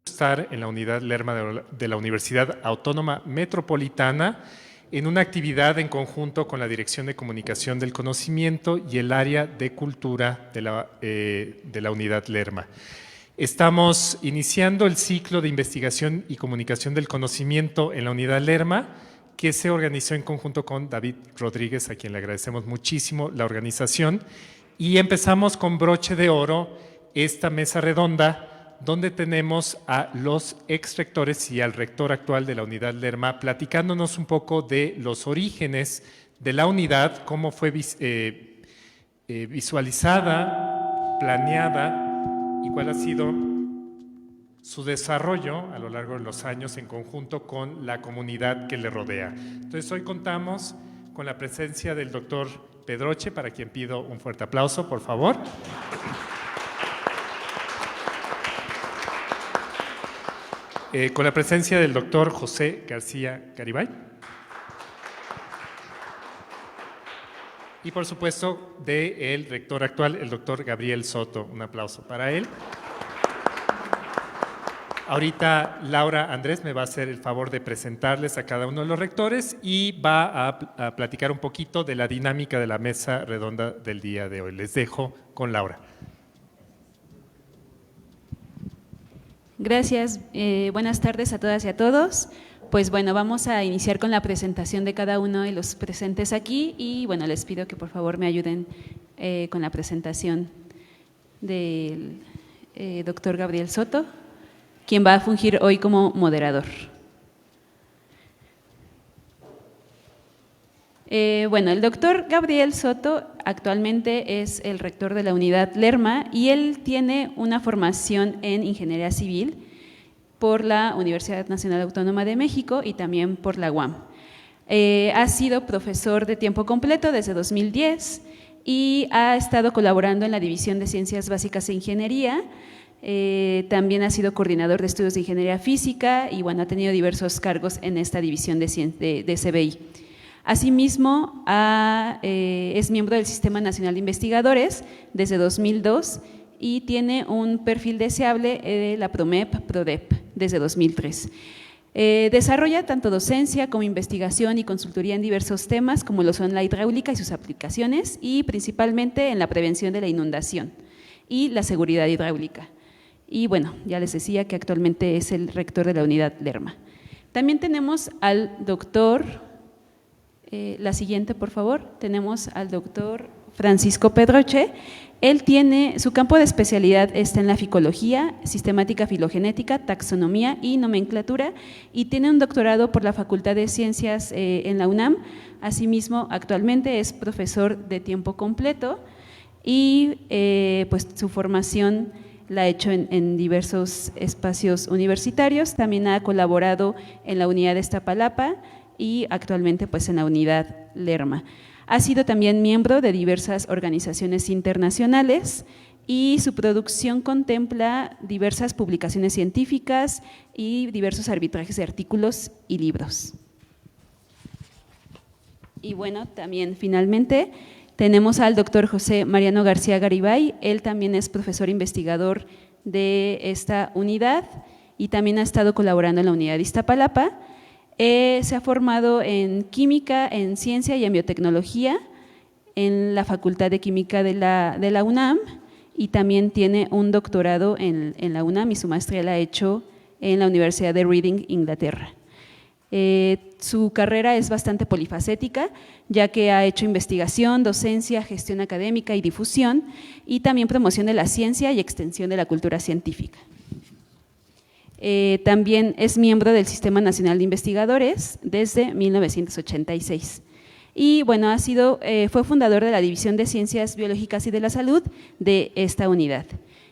Estar en la unidad Lerma de la Universidad Autónoma Metropolitana en una actividad en conjunto con la Dirección de Comunicación del Conocimiento y el área de Cultura de la unidad Lerma. Estamos iniciando el ciclo de investigación y comunicación del conocimiento en la unidad Lerma, que se organizó en conjunto con David Rodríguez, a quien le agradecemos muchísimo la organización, y empezamos con broche de oro esta mesa redonda, donde tenemos a los exrectores y al rector actual de la unidad Lerma platicándonos un poco de los orígenes de la unidad, cómo fue visualizada, planeada y cuál ha sido su desarrollo a lo largo de los años en conjunto con la comunidad que le rodea. Entonces hoy contamos con la presencia del doctor Pedroche, para quien pido un fuerte aplauso, por favor. Con la presencia del doctor José García Garibay. Y por supuesto del rector actual, el doctor Gabriel Soto. Un aplauso para él. Ahorita Laura Andrés me va a hacer el favor de presentarles a cada uno de los rectores y va a platicar un poquito de la dinámica de la mesa redonda del día de hoy. Les dejo con Laura. Gracias, buenas tardes a todas y a todos. Pues bueno, vamos a iniciar con la presentación de cada uno de los presentes aquí y bueno, les pido que por favor me ayuden con la presentación del doctor Gabriel Soto, quien va a fungir hoy como moderador. Bueno, el doctor Gabriel Soto actualmente es el rector de la unidad Lerma y él tiene una formación en Ingeniería Civil por la Universidad Nacional Autónoma de México y también por la UAM. Ha sido profesor de tiempo completo desde 2010 y ha estado colaborando en la División de Ciencias Básicas e Ingeniería. También ha sido coordinador de estudios de Ingeniería Física y bueno, ha tenido diversos cargos en esta división de CBI. Asimismo, es miembro del Sistema Nacional de Investigadores desde 2002 y tiene un perfil deseable de la PROMEP-PRODEP desde 2003. Desarrolla tanto docencia como investigación y consultoría en diversos temas como lo son la hidráulica y sus aplicaciones y principalmente en la prevención de la inundación y la seguridad hidráulica. Y bueno, ya les decía que actualmente es el rector de la unidad Lerma. También tenemos al doctor… la siguiente, por favor. Tenemos al doctor Francisco Pedroche. Él tiene, su campo de especialidad está en la ficología, sistemática filogenética, taxonomía y nomenclatura y tiene un doctorado por la Facultad de Ciencias en la UNAM. Asimismo, actualmente es profesor de tiempo completo y pues su formación la ha hecho en diversos espacios universitarios. También ha colaborado en la unidad de Iztapalapa y actualmente pues en la unidad Lerma. Ha sido también miembro de diversas organizaciones internacionales y su producción contempla diversas publicaciones científicas y diversos arbitrajes de artículos y libros. Y bueno, también finalmente tenemos al doctor José Mariano García Garibay. Él también es profesor investigador de esta unidad y también ha estado colaborando en la unidad de Iztapalapa. Se ha formado en química, en ciencia y en biotecnología en la Facultad de Química de la UNAM y también tiene un doctorado en la UNAM y su maestría la ha hecho en la Universidad de Reading, Inglaterra. Su carrera es bastante polifacética, ya que ha hecho investigación, docencia, gestión académica y difusión y también promoción de la ciencia y extensión de la cultura científica. También es miembro del Sistema Nacional de Investigadores desde 1986. Y bueno, fue fundador de la División de Ciencias Biológicas y de la Salud de esta unidad.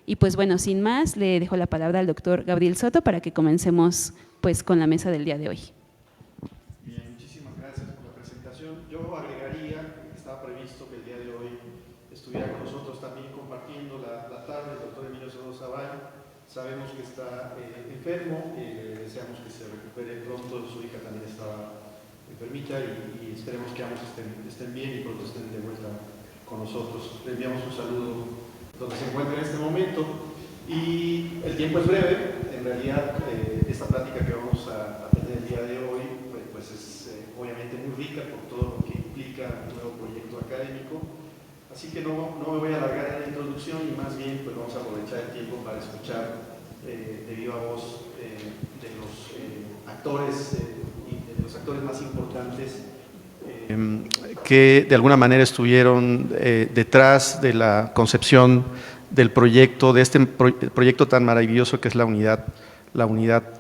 Y pues bueno, sin más, le dejo la palabra al doctor Gabriel Soto para que comencemos pues con la mesa del día de hoy. Bien, muchísimas gracias por la presentación. Yo agregaría, estaba previsto que el día de hoy estuviera con nosotros también compartiendo la tarde el doctor Emilio Soto Zavall. Sabemos que está enfermo, deseamos que se recupere pronto, su hija también estaba enfermita y esperemos que ambos estén bien y pronto estén de vuelta con nosotros. Le enviamos un saludo donde se encuentra en este momento y el tiempo es breve, en realidad esta plática que vamos a tener el día de hoy pues es obviamente muy rica por todo lo que implica un nuevo proyecto académico. Así que no me voy a alargar en la introducción y más bien pues vamos a aprovechar el tiempo para escuchar de viva voz de los actores más importantes que de alguna manera estuvieron detrás de la concepción del proyecto, de este proyecto tan maravilloso que es la unidad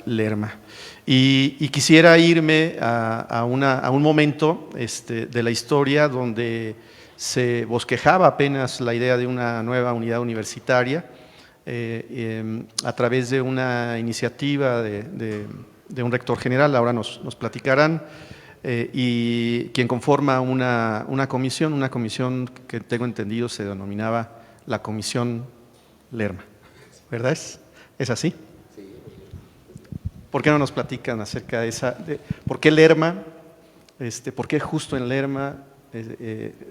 Lerma. Y quisiera irme a un momento de la historia donde se bosquejaba apenas la idea de una nueva unidad universitaria a través de una iniciativa de un rector general, ahora nos platicarán, y quien conforma una comisión que tengo entendido se denominaba la Comisión Lerma, ¿verdad? ¿Es así? Sí. ¿Por qué no nos platican acerca de por qué Lerma, por qué justo en Lerma,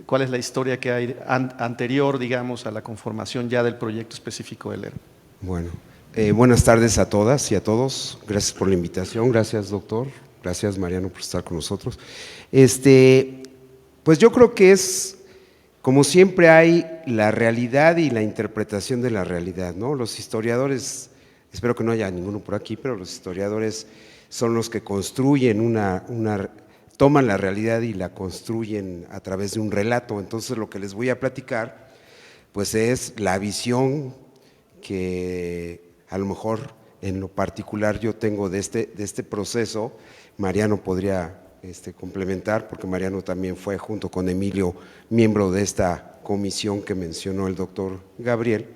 cuál es la historia que hay anterior, digamos, a la conformación ya del proyecto específico de Lerma? Bueno, buenas tardes a todas y a todos. Gracias por la invitación, gracias doctor, gracias Mariano por estar con nosotros. Pues yo creo que es, como siempre hay la realidad y la interpretación de la realidad, ¿no? Los historiadores, espero que no haya ninguno por aquí, pero los historiadores son los que construyen toman la realidad y la construyen a través de un relato. Entonces lo que les voy a platicar pues es la visión que a lo mejor en lo particular yo tengo de este proceso. Mariano podría complementar, porque Mariano también fue junto con Emilio miembro de esta comisión que mencionó el doctor Gabriel.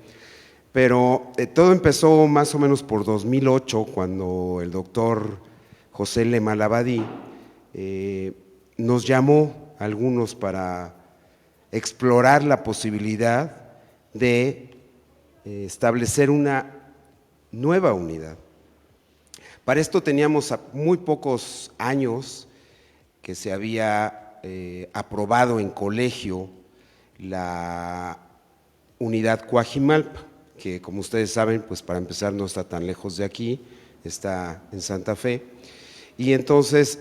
Pero todo empezó más o menos por 2008, cuando el doctor José Lema Labadí nos llamó a algunos para explorar la posibilidad de establecer una nueva unidad. Para esto teníamos muy pocos años que se había aprobado en colegio la unidad Coajimalpa, que como ustedes saben, pues para empezar no está tan lejos de aquí, está en Santa Fe. Y entonces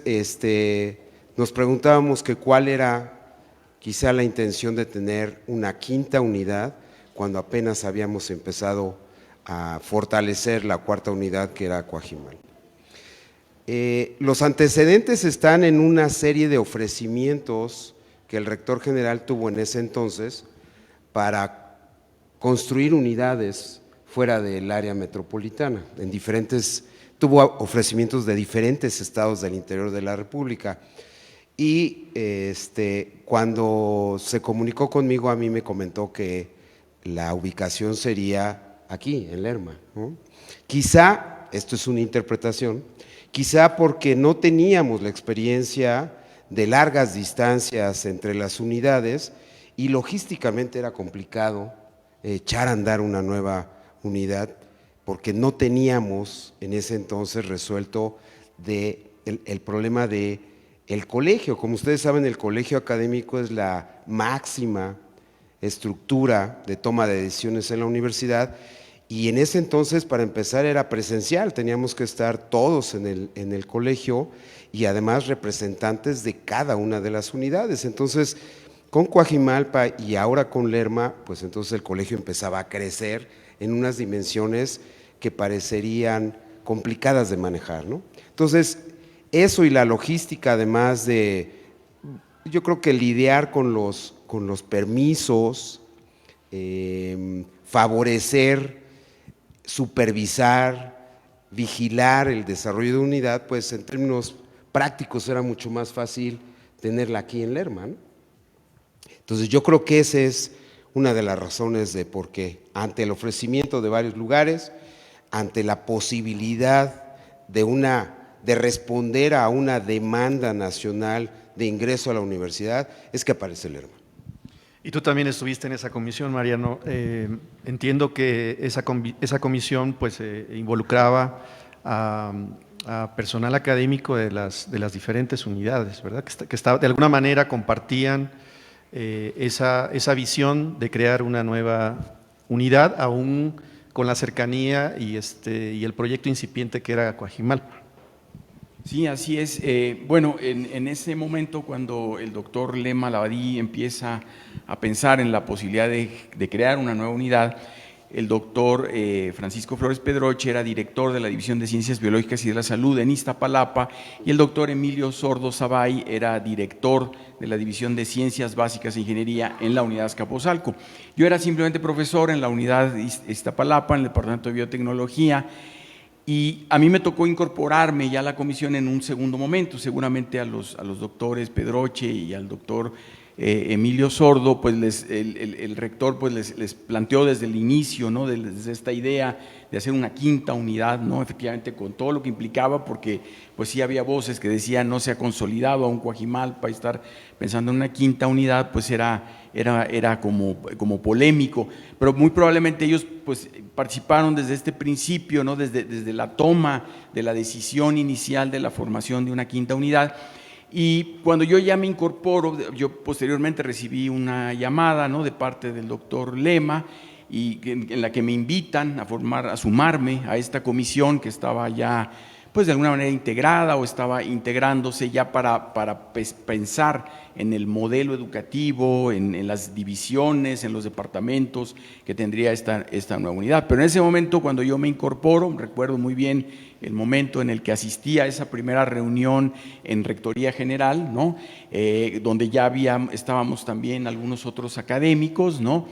nos preguntábamos que cuál era quizá la intención de tener una quinta unidad cuando apenas habíamos empezado a fortalecer la cuarta unidad que era Coajimalpa. Los antecedentes están en una serie de ofrecimientos que el rector general tuvo en ese entonces para construir unidades fuera del área metropolitana, tuvo ofrecimientos de diferentes estados del interior de la República. Y cuando se comunicó conmigo, a mí me comentó que la ubicación sería aquí, en Lerma, ¿no? Quizá, esto es una interpretación, quizá porque no teníamos la experiencia de largas distancias entre las unidades y logísticamente era complicado echar a andar una nueva unidad, porque no teníamos en ese entonces resuelto el problema del colegio. Como ustedes saben, el colegio académico es la máxima estructura de toma de decisiones en la universidad, y en ese entonces, para empezar, era presencial, teníamos que estar todos en el colegio y además representantes de cada una de las unidades. Entonces, con Coajimalpa y ahora con Lerma, pues entonces el colegio empezaba a crecer en unas dimensiones que parecerían complicadas de manejar, ¿no? Entonces, eso y la logística, además de, yo creo que lidiar con los permisos, favorecer, supervisar, vigilar el desarrollo de unidad, pues en términos prácticos era mucho más fácil tenerla aquí en Lerma, ¿no? Entonces yo creo que esa es una de las razones de por qué, ante el ofrecimiento de varios lugares, ante la posibilidad de responder a una demanda nacional de ingreso a la universidad, es que aparece Lerma. Y tú también estuviste en esa comisión, Mariano. Entiendo que esa comisión pues involucraba a personal académico de las diferentes unidades, ¿verdad? Que de alguna manera compartían esa visión de crear una nueva unidad, aún con la cercanía y el proyecto incipiente que era Coajimalpa. Sí, así es. Bueno, en ese momento cuando el doctor Lema Labadí empieza a pensar en la posibilidad de crear una nueva unidad, el doctor Francisco Flores Pedroche era director de la División de Ciencias Biológicas y de la Salud en Iztapalapa, y el doctor Emilio Sordo Zavay era director de la División de Ciencias Básicas e Ingeniería en la unidad Azcapotzalco. Yo era simplemente profesor en la unidad Iztapalapa, en el Departamento de Biotecnología, y a mí me tocó incorporarme ya a la comisión en un segundo momento. Seguramente a los doctores Pedroche y al doctor Emilio Sordo, pues el rector pues les planteó desde el inicio, ¿no?, desde esta idea de hacer una quinta unidad, ¿no?, efectivamente con todo lo que implicaba, porque pues sí había voces que decían no se ha consolidado aún Coajimalpa, y estar pensando en una quinta unidad pues era como polémico, pero muy probablemente ellos pues participaron desde este principio, ¿no?, desde la toma de la decisión inicial de la formación de una quinta unidad. Y cuando yo ya me incorporo, yo posteriormente recibí una llamada, ¿no?, de parte del doctor Lema, y en la que me invitan a sumarme a esta comisión que estaba ya pues de alguna manera integrada o estaba integrándose ya para pensar en el modelo educativo, en las divisiones, en los departamentos que tendría esta nueva unidad. Pero en ese momento, cuando yo me incorporo, recuerdo muy bien el momento en el que asistí a esa primera reunión en Rectoría General, ¿no?, donde ya estábamos también algunos otros académicos, ¿no?,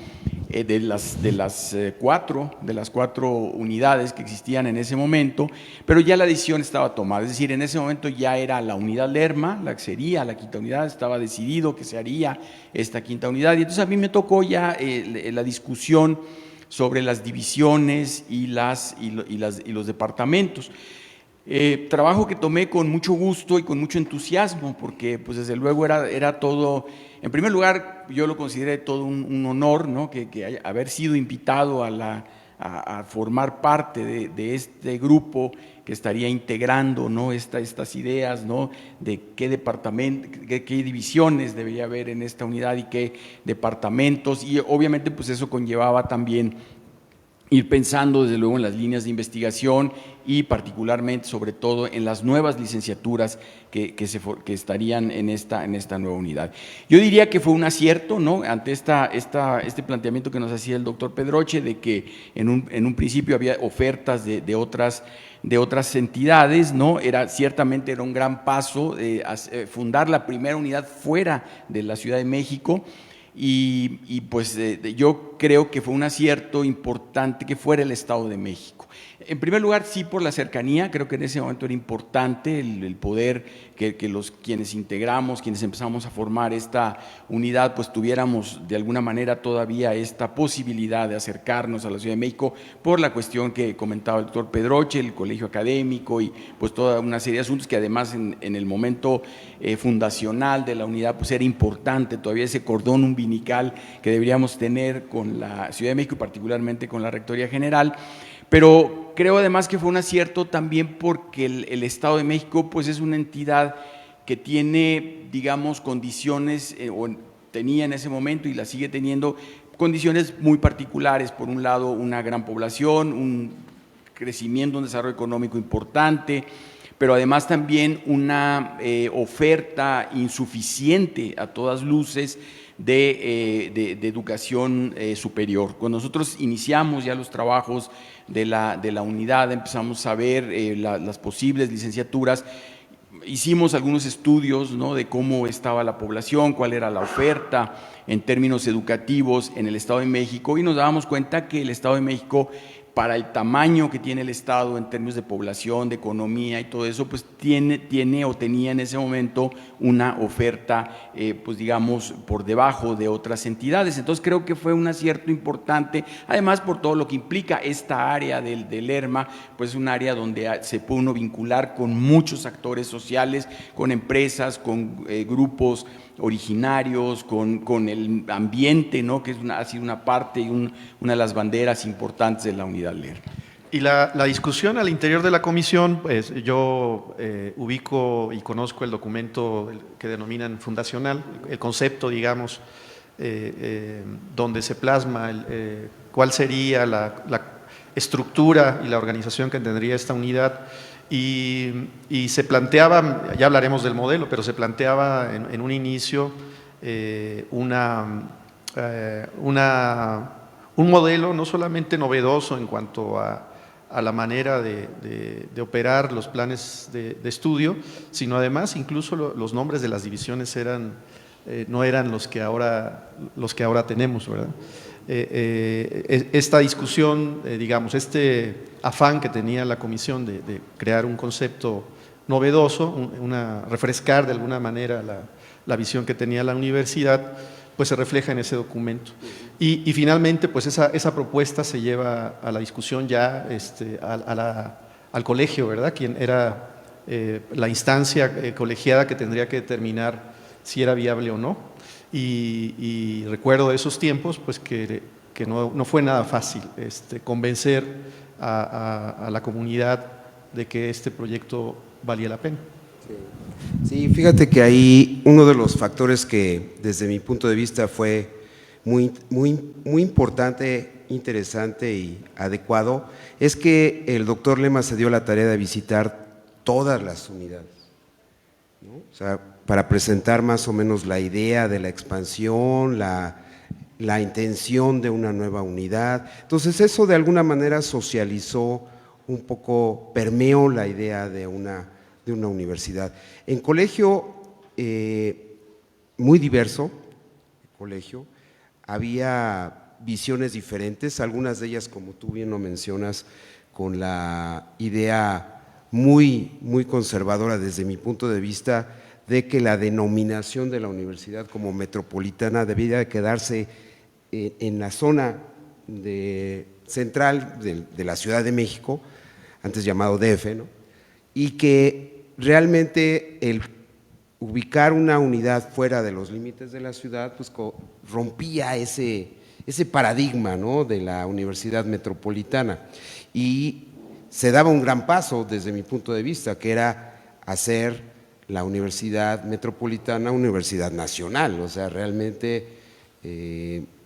de las cuatro unidades que existían en ese momento, pero ya la decisión estaba tomada. Es decir, en ese momento ya era la unidad Lerma, la que sería la quinta unidad, estaba decidido que se haría esta quinta unidad, y entonces a mí me tocó ya la discusión sobre las divisiones y los departamentos. Trabajo que tomé con mucho gusto y con mucho entusiasmo, porque pues desde luego era todo, en primer lugar yo lo consideré todo un honor, ¿no?, que haber sido invitado a formar parte de este grupo que estaría integrando, ¿no?, estas ideas, ¿no?, de qué departamento, qué divisiones debería haber en esta unidad y qué departamentos, y obviamente pues eso conllevaba también ir pensando desde luego en las líneas de investigación y particularmente, sobre todo, en las nuevas licenciaturas que estarían en esta nueva unidad. Yo diría que fue un acierto, ¿no?, ante este planteamiento que nos hacía el doctor Pedroche, de que en un principio había ofertas de otras entidades, ¿no? Ciertamente era un gran paso fundar la primera unidad fuera de la Ciudad de México. Y pues yo creo que fue un acierto importante que fuera el Estado de México. En primer lugar, sí, por la cercanía. Creo que en ese momento era importante el poder que quienes integramos, quienes empezamos a formar esta unidad, pues tuviéramos de alguna manera todavía esta posibilidad de acercarnos a la Ciudad de México, por la cuestión que comentaba el doctor Pedroche, el colegio académico y pues toda una serie de asuntos que además en el momento fundacional de la unidad pues era importante todavía ese cordón umbilical que deberíamos tener con la Ciudad de México y particularmente con la Rectoría General. Pero creo además que fue un acierto también porque el Estado de México pues es una entidad que tiene, digamos, condiciones, o tenía en ese momento y la sigue teniendo, condiciones muy particulares. Por un lado, una gran población, un crecimiento, un desarrollo económico importante, pero además también una oferta insuficiente a todas luces de educación superior. Cuando nosotros iniciamos ya los trabajos de la unidad, empezamos a ver las posibles licenciaturas, hicimos algunos estudios, ¿no?, de cómo estaba la población, cuál era la oferta en términos educativos en el Estado de México, y nos dábamos cuenta que el Estado de México, para el tamaño que tiene el Estado en términos de población, de economía y todo eso, pues tiene o tenía en ese momento una oferta, pues digamos, por debajo de otras entidades. Entonces creo que fue un acierto importante, además por todo lo que implica esta área del Lerma, pues es un área donde se puede uno vincular con muchos actores sociales, con empresas, con grupos originarios, con el ambiente, ¿no?, que ha sido una parte y una de las banderas importantes de la unidad Lerma. Y la discusión al interior de la comisión, pues yo ubico y conozco el documento que denominan fundacional, el concepto, digamos, donde se plasma cuál sería estructura y la organización que tendría esta unidad. Y se planteaba, ya hablaremos del modelo, pero se planteaba en un inicio un modelo no solamente novedoso en cuanto a la manera de operar los planes de estudio, sino además incluso los nombres de las divisiones no eran los que ahora tenemos, ¿verdad? Esta discusión, digamos, este afán que tenía la comisión de crear un concepto novedoso, refrescar de alguna manera la visión que tenía la universidad, pues se refleja en ese documento. Y finalmente, pues esa propuesta se lleva a la discusión ya al colegio, ¿verdad? Quien era la instancia colegiada que tendría que determinar si era viable o no. Y recuerdo de esos tiempos, pues que no fue nada fácil convencer a la comunidad de que este proyecto valía la pena. Sí, fíjate que ahí uno de los factores que desde mi punto de vista fue muy importante, interesante y adecuado es que el doctor Lema se dio la tarea de visitar todas las unidades, ¿no? O sea, para presentar más o menos la idea de la expansión, la intención de una nueva unidad. Entonces eso de alguna manera socializó un poco, permeó la idea de una universidad. En colegio, muy diverso, colegio, había visiones diferentes, algunas de ellas, como tú bien lo mencionas, con la idea muy conservadora desde mi punto de vista, de que la denominación de la universidad como metropolitana debía de quedarse en la zona central de la Ciudad de México, antes llamado DF, ¿no? Y que realmente el ubicar una unidad fuera de los límites de la ciudad, pues rompía ese paradigma, ¿no?, de la universidad metropolitana, y se daba un gran paso desde mi punto de vista, que era hacer la universidad metropolitana universidad nacional, o sea, realmente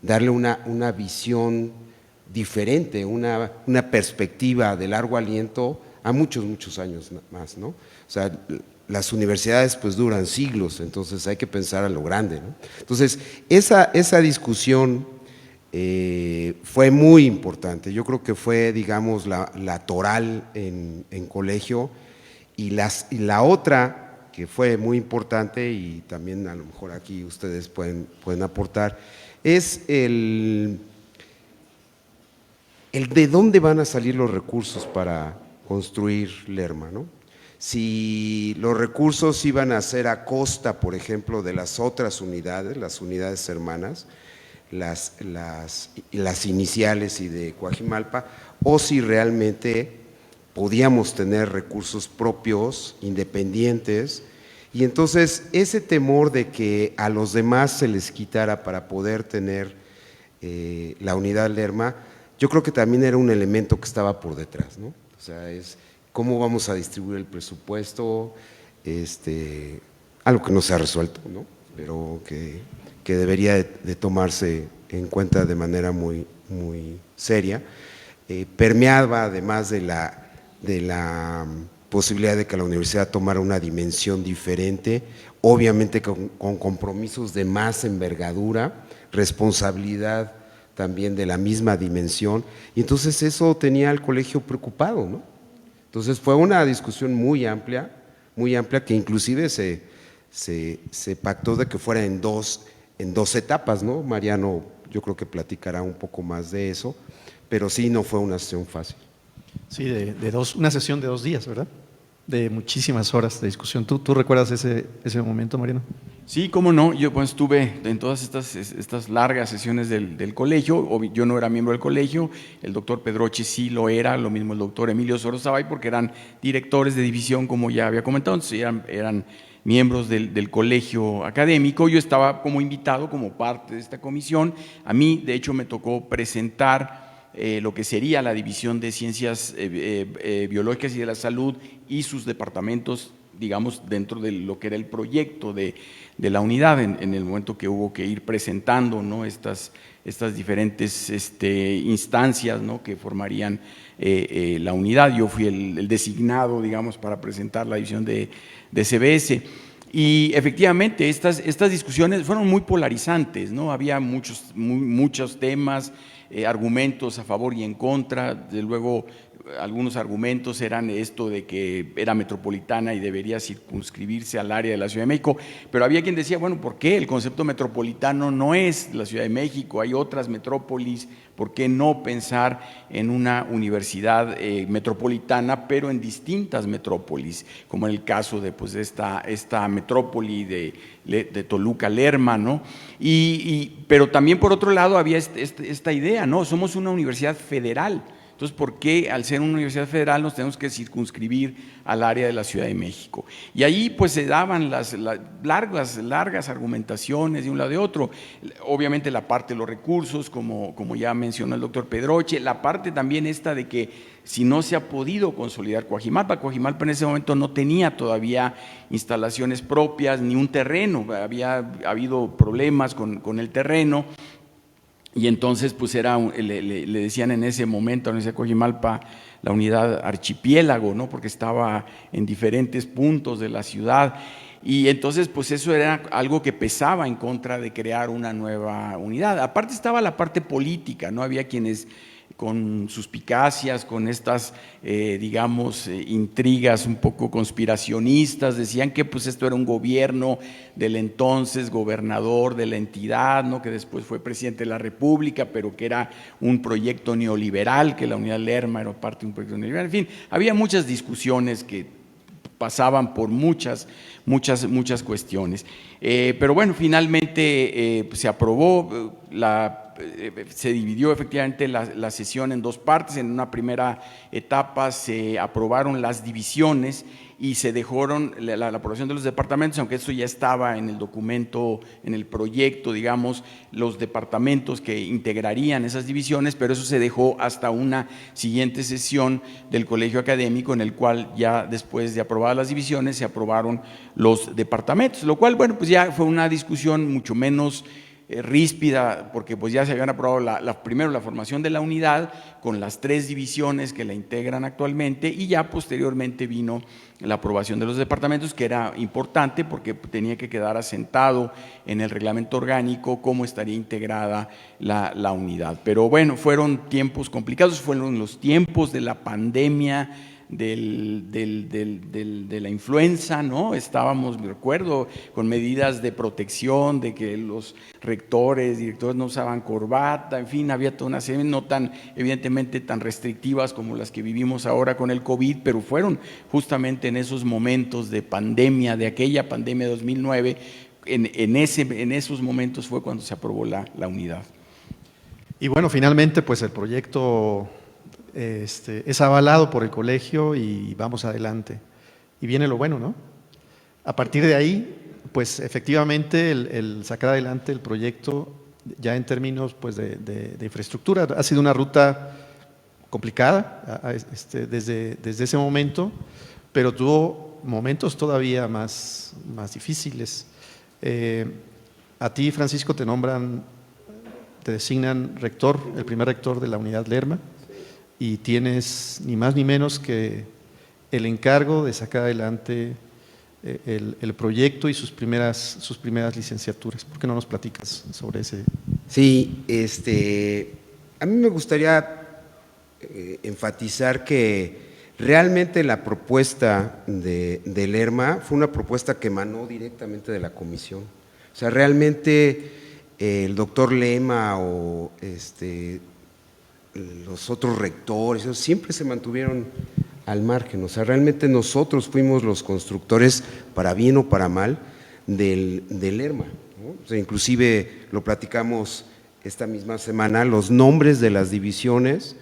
darle una visión diferente, una perspectiva de largo aliento a muchos años más, ¿no? O sea, las universidades pues duran siglos, entonces hay que pensar a lo grande, ¿no? Entonces, esa discusión fue muy importante. Yo creo que fue, digamos, la toral en colegio, y la otra que fue muy importante, y también a lo mejor aquí ustedes pueden aportar, es el de dónde van a salir los recursos para construir Lerma, ¿no? Si los recursos iban a ser a costa, por ejemplo, de las otras unidades, las unidades hermanas, las iniciales y de Coajimalpa, o si realmente podíamos tener recursos propios, independientes. Y entonces ese temor de que a los demás se les quitara para poder tener la unidad Lerma, yo creo que también era un elemento que estaba por detrás, ¿no? O sea, es cómo vamos a distribuir el presupuesto, algo que no se ha resuelto, ¿no?, pero que debería de tomarse en cuenta de manera muy seria. Permeaba, además de la posibilidad de que la universidad tomara una dimensión diferente, obviamente con compromisos de más envergadura, responsabilidad también de la misma dimensión, y entonces eso tenía al colegio preocupado, ¿no? Entonces fue una discusión muy amplia, que inclusive se pactó de que fuera en dos etapas, ¿no? Mariano, yo creo que platicará un poco más de eso, pero sí, no fue una sesión fácil. Sí, una sesión de 2 días, ¿verdad? De muchísimas horas de discusión. ¿Tú recuerdas ese momento, Mariano? Sí, cómo no, yo pues estuve en todas estas largas sesiones del colegio. Yo no era miembro del colegio, el doctor Pedroche sí lo era, lo mismo el doctor Emilio Sorozabay, porque eran directores de división, como ya había comentado, entonces eran miembros del colegio académico. Yo estaba como invitado, como parte de esta comisión. A mí, de hecho, me tocó presentar lo que sería la división de ciencias biológicas y de la salud y sus departamentos digamos, dentro de lo que era el proyecto de la unidad, en el momento que hubo que ir presentando, ¿no?, estas diferentes instancias, ¿no?, que formarían la unidad. Yo fui el designado, digamos, para presentar la división de CBS. Y efectivamente estas discusiones fueron muy polarizantes, ¿no? Había muchos temas, argumentos a favor y en contra. De luego, algunos argumentos eran esto de que era metropolitana y debería circunscribirse al área de la Ciudad de México, pero había quien decía, bueno, ¿por qué el concepto metropolitano no es la Ciudad de México? Hay otras metrópolis, ¿por qué no pensar en una universidad metropolitana, pero en distintas metrópolis, como en el caso de pues, esta metrópoli de Toluca, Lerma, ¿no? Pero también por otro lado había esta idea, ¿no? Somos una universidad federal. Entonces, ¿por qué al ser una universidad federal nos tenemos que circunscribir al área de la Ciudad de México? Y ahí pues se daban las largas argumentaciones de un lado y de otro. Obviamente la parte de los recursos, como ya mencionó el doctor Pedroche, la parte también esta de que si no se ha podido consolidar Coajimalpa en ese momento no tenía todavía instalaciones propias ni un terreno, había habido problemas con el terreno. Y entonces pues le decían en ese momento a la Universidad de Coajimalpa la unidad archipiélago, ¿no?, porque estaba en diferentes puntos de la ciudad. Y entonces pues eso era algo que pesaba en contra de crear una nueva unidad. Aparte estaba la parte política, ¿no? Había quienes con suspicacias, con estas, digamos, intrigas un poco conspiracionistas, decían que pues esto era un gobierno del entonces gobernador de la entidad, ¿no?, que después fue presidente de la República, pero que era un proyecto neoliberal, que la unidad Lerma era parte de un proyecto neoliberal. En fin, había muchas discusiones que pasaban por muchas cuestiones. Pero bueno, finalmente se aprobó se dividió efectivamente la sesión en dos partes. En una primera etapa se aprobaron las divisiones y se dejaron la aprobación de los departamentos, aunque eso ya estaba en el documento, en el proyecto, digamos, los departamentos que integrarían esas divisiones, pero eso se dejó hasta una siguiente sesión del colegio académico, en el cual ya después de aprobadas las divisiones se aprobaron los departamentos, lo cual, bueno, pues ya fue una discusión mucho menos ríspida, porque pues ya se habían aprobado primero la formación de la unidad con las 3 divisiones que la integran actualmente, y ya posteriormente vino la aprobación de los departamentos, que era importante porque tenía que quedar asentado en el reglamento orgánico cómo estaría integrada la unidad. Pero bueno, fueron tiempos complicados, fueron los tiempos de la pandemia, de la influenza, ¿no? Estábamos, me recuerdo, con medidas de protección, de que los rectores, directores no usaban corbata, en fin, había toda una serie, no tan, evidentemente, tan restrictivas como las que vivimos ahora con el COVID, pero fueron justamente en esos momentos de pandemia, de aquella pandemia de 2009, en esos momentos fue cuando se aprobó la unidad. Y bueno, finalmente, pues el proyecto es avalado por el colegio y vamos adelante. Y viene lo bueno, ¿no? A partir de ahí, pues efectivamente el sacar adelante el proyecto ya en términos pues, de infraestructura ha sido una ruta complicada desde ese momento, pero tuvo momentos todavía más difíciles. A ti, Francisco, te designan rector, el primer rector de la unidad Lerma, y tienes ni más ni menos que el encargo de sacar adelante el proyecto y sus primeras licenciaturas. ¿Por qué no nos platicas sobre ese? Sí, a mí me gustaría enfatizar que realmente la propuesta de Lerma fue una propuesta que emanó directamente de la comisión. O sea, realmente el doctor Lema o los otros rectores, siempre se mantuvieron al margen. O sea, realmente nosotros fuimos los constructores, para bien o para mal, del Lerma, ¿no? O sea, inclusive lo platicamos esta misma semana, los nombres de las divisiones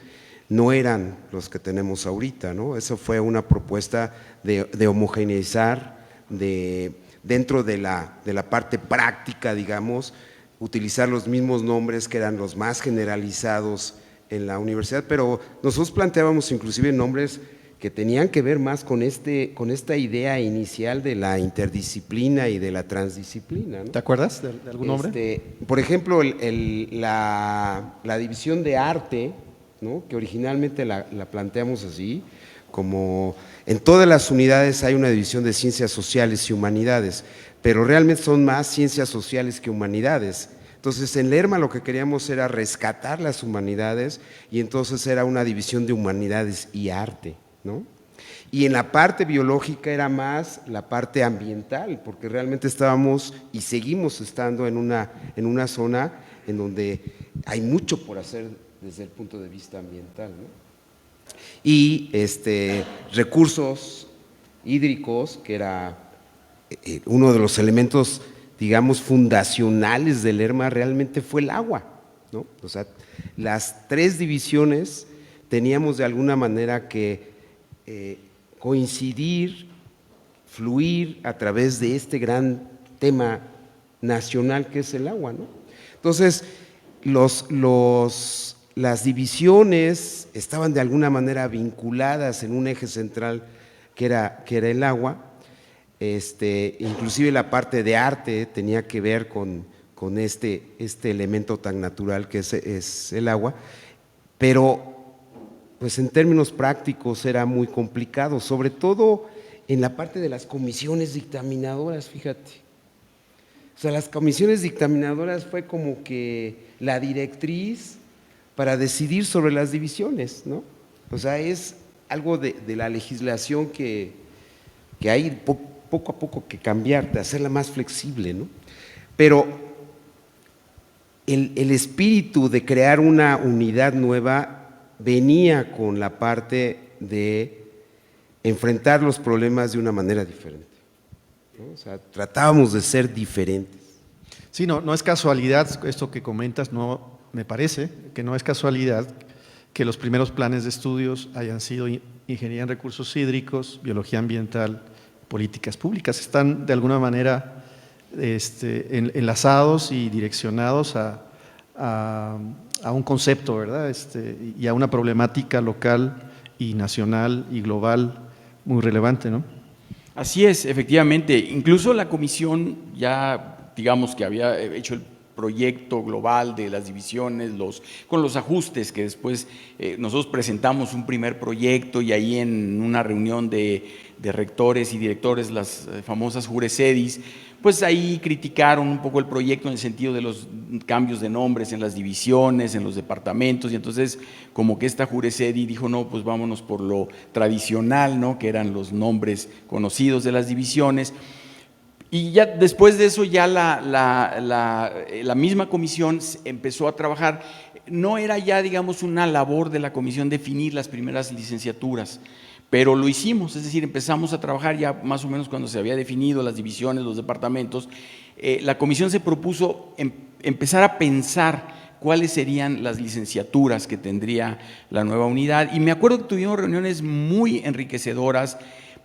no eran los que tenemos ahorita, ¿no? Eso fue una propuesta de homogeneizar, dentro de la parte práctica, digamos, utilizar los mismos nombres que eran los más generalizados en la universidad, pero nosotros planteábamos inclusive nombres que tenían que ver más con esta idea inicial de la interdisciplina y de la transdisciplina, ¿no? ¿Te acuerdas de algún nombre? Por ejemplo, la división de arte, ¿no? Que originalmente la planteamos así, como en todas las unidades hay una división de ciencias sociales y humanidades, pero realmente son más ciencias sociales que humanidades. Entonces, en Lerma lo que queríamos era rescatar las humanidades y entonces era una división de humanidades y arte, ¿no? Y en la parte biológica era más la parte ambiental, porque realmente estábamos y seguimos estando en una zona en donde hay mucho por hacer desde el punto de vista ambiental, ¿no? Y recursos hídricos, que era uno de los elementos, digamos, fundacionales del Lerma, realmente fue el agua, ¿no? O sea, las tres divisiones teníamos de alguna manera que coincidir, fluir a través de este gran tema nacional que es el agua, ¿no? Entonces, las divisiones estaban de alguna manera vinculadas en un eje central que era el agua. Inclusive la parte de arte tenía que ver con este elemento tan natural que es el agua, pero pues en términos prácticos era muy complicado, sobre todo en la parte de las comisiones dictaminadoras, fíjate. O sea, las comisiones dictaminadoras fue como que la directriz para decidir sobre las divisiones, ¿no? O sea, es algo de la legislación que hay poco a poco que cambiar, de hacerla más flexible, ¿no? Pero el espíritu de crear una unidad nueva venía con la parte de enfrentar los problemas de una manera diferente, ¿no? O sea, tratábamos de ser diferentes. Sí, no es casualidad esto que comentas, no me parece que no es casualidad que los primeros planes de estudios hayan sido ingeniería en recursos hídricos, biología ambiental, políticas públicas. Están de alguna manera enlazados y direccionados a un concepto, ¿verdad? Y a una problemática local y nacional y global muy relevante, ¿no? Así es, efectivamente. Incluso la comisión ya, digamos que había hecho el proyecto global de las divisiones, con los ajustes que después nosotros presentamos un primer proyecto y ahí en una reunión de rectores y directores, las famosas juresedis, pues ahí criticaron un poco el proyecto en el sentido de los cambios de nombres en las divisiones, en los departamentos, y entonces como que esta juresedi dijo, no, pues vámonos por lo tradicional, ¿no? Que eran los nombres conocidos de las divisiones. Y ya después de eso ya la misma comisión empezó a trabajar. No era ya, digamos, una labor de la comisión definir las primeras licenciaturas, pero lo hicimos, es decir, empezamos a trabajar ya más o menos cuando se había definido las divisiones, los departamentos. La comisión se propuso empezar a pensar cuáles serían las licenciaturas que tendría la nueva unidad. Y me acuerdo que tuvimos reuniones muy enriquecedoras,